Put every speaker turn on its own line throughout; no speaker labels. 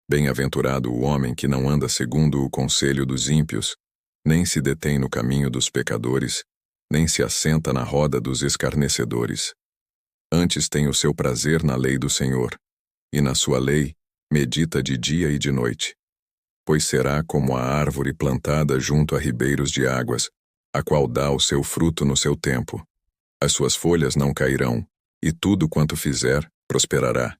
Bem-aventurado o homem que não anda segundo o conselho dos ímpios, nem se detém no caminho dos pecadores, nem se assenta na roda dos escarnecedores. Antes tem o seu prazer na lei do Senhor, e na sua lei medita de dia e de noite. Pois será como a árvore plantada junto a ribeiros de águas, a qual dá o seu fruto no seu tempo. As suas folhas não cairão, e tudo quanto fizer prosperará.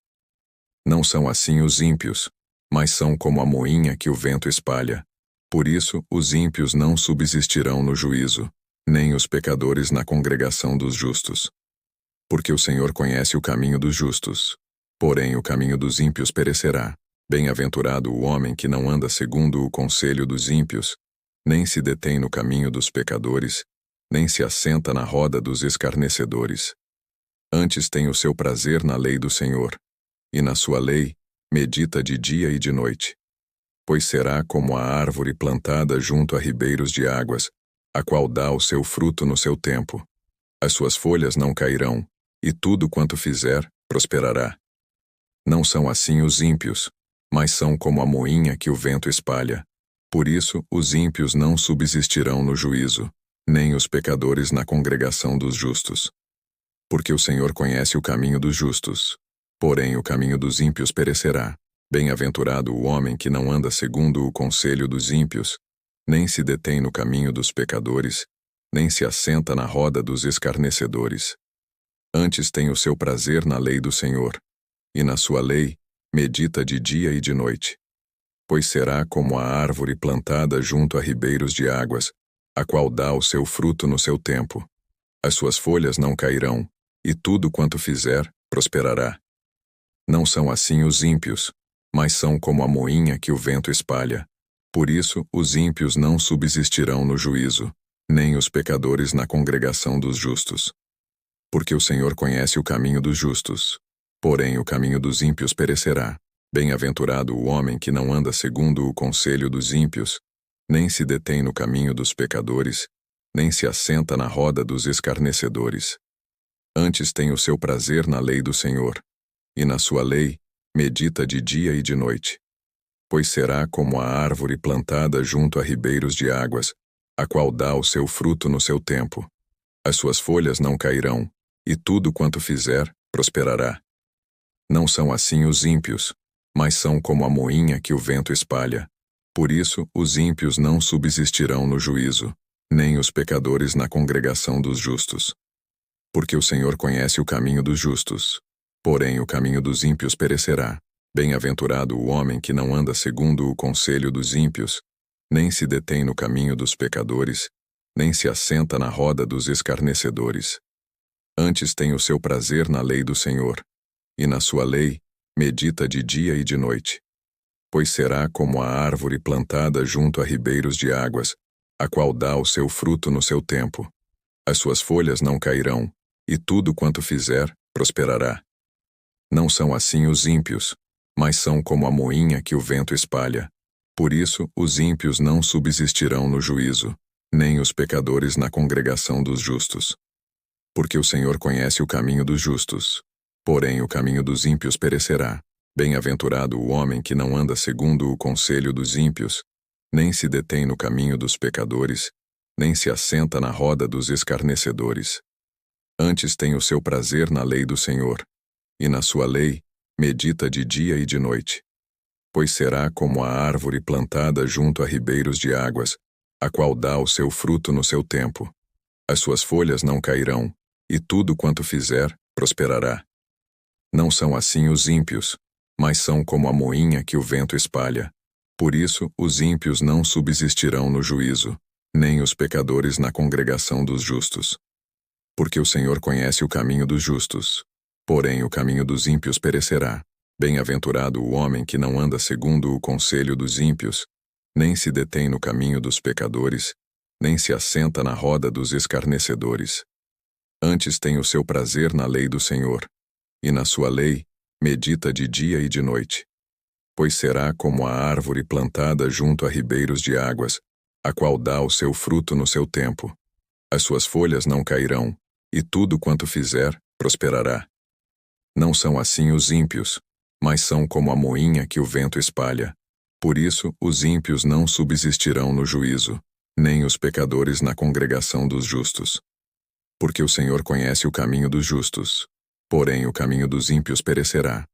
Não são assim os ímpios, mas são como a moinha que o vento espalha. Por isso, os ímpios não subsistirão no juízo, nem os pecadores na congregação dos justos. Porque o Senhor conhece o caminho dos justos, porém o caminho dos ímpios perecerá. Bem-aventurado o homem que não anda segundo o conselho dos ímpios, nem se detém no caminho dos pecadores, nem se assenta na roda dos escarnecedores. Antes tem o seu prazer na lei do Senhor, e na sua lei medita de dia e de noite. Pois será como a árvore plantada junto a ribeiros de águas, a qual dá o seu fruto no seu tempo. As suas folhas não cairão, e tudo quanto fizer prosperará. Não são assim os ímpios, mas são como a moinha que o vento espalha. Por isso, os ímpios não subsistirão no juízo, nem os pecadores na congregação dos justos. Porque o Senhor conhece o caminho dos justos, porém o caminho dos ímpios perecerá. Bem-aventurado o homem que não anda segundo o conselho dos ímpios, nem se detém no caminho dos pecadores, nem se assenta na roda dos escarnecedores. Antes tem o seu prazer na lei do Senhor, e na sua lei medita de dia e de noite. Pois será como a árvore plantada junto a ribeiros de águas, a qual dá o seu fruto no seu tempo. As suas folhas não cairão, e tudo quanto fizer prosperará. Não são assim os ímpios, mas são como a moinha que o vento espalha. Por isso, os ímpios não subsistirão no juízo, nem os pecadores na congregação dos justos. Porque o Senhor conhece o caminho dos justos, porém o caminho dos ímpios perecerá. Bem-aventurado o homem que não anda segundo o conselho dos ímpios, nem se detém no caminho dos pecadores, nem se assenta na roda dos escarnecedores. Antes tem o seu prazer na lei do Senhor, e na sua lei medita de dia e de noite. Pois será como a árvore plantada junto a ribeiros de águas, a qual dá o seu fruto no seu tempo. As suas folhas não cairão, e tudo quanto fizer prosperará. Não são assim os ímpios, mas são como a moinha que o vento espalha. Por isso, os ímpios não subsistirão no juízo, nem os pecadores na congregação dos justos. Porque o Senhor conhece o caminho dos justos, porém o caminho dos ímpios perecerá. Bem-aventurado o homem que não anda segundo o conselho dos ímpios, nem se detém no caminho dos pecadores, nem se assenta na roda dos escarnecedores. Antes tem o seu prazer na lei do Senhor, e na sua lei medita de dia e de noite. Pois será como a árvore plantada junto a ribeiros de águas, a qual dá o seu fruto no seu tempo. As suas folhas não cairão, e tudo quanto fizer prosperará. Não são assim os ímpios, mas são como a moinha que o vento espalha. Por isso, os ímpios não subsistirão no juízo, nem os pecadores na congregação dos justos. Porque o Senhor conhece o caminho dos justos, porém o caminho dos ímpios perecerá. Bem-aventurado o homem que não anda segundo o conselho dos ímpios, nem se detém no caminho dos pecadores, nem se assenta na roda dos escarnecedores. Antes tem o seu prazer na lei do Senhor, e na sua lei medita de dia e de noite. Pois será como a árvore plantada junto a ribeiros de águas, a qual dá o seu fruto no seu tempo. As suas folhas não cairão, e tudo quanto fizer prosperará. Não são assim os ímpios, mas são como a moinha que o vento espalha. Por isso, os ímpios não subsistirão no juízo, nem os pecadores na congregação dos justos. Porque o Senhor conhece o caminho dos justos, porém o caminho dos ímpios perecerá. Bem-aventurado o homem que não anda segundo o conselho dos ímpios, nem se detém no caminho dos pecadores, nem se assenta na roda dos escarnecedores. Antes tem o seu prazer na lei do Senhor, e na sua lei medita de dia e de noite. Pois será como a árvore plantada junto a ribeiros de águas, a qual dá o seu fruto no seu tempo. As suas folhas não cairão, e tudo quanto fizer prosperará. Não são assim os ímpios, mas são como a moinha que o vento espalha. Por isso, os ímpios não subsistirão no juízo, nem os pecadores na congregação dos justos. Porque o Senhor conhece o caminho dos justos, porém o caminho dos ímpios perecerá.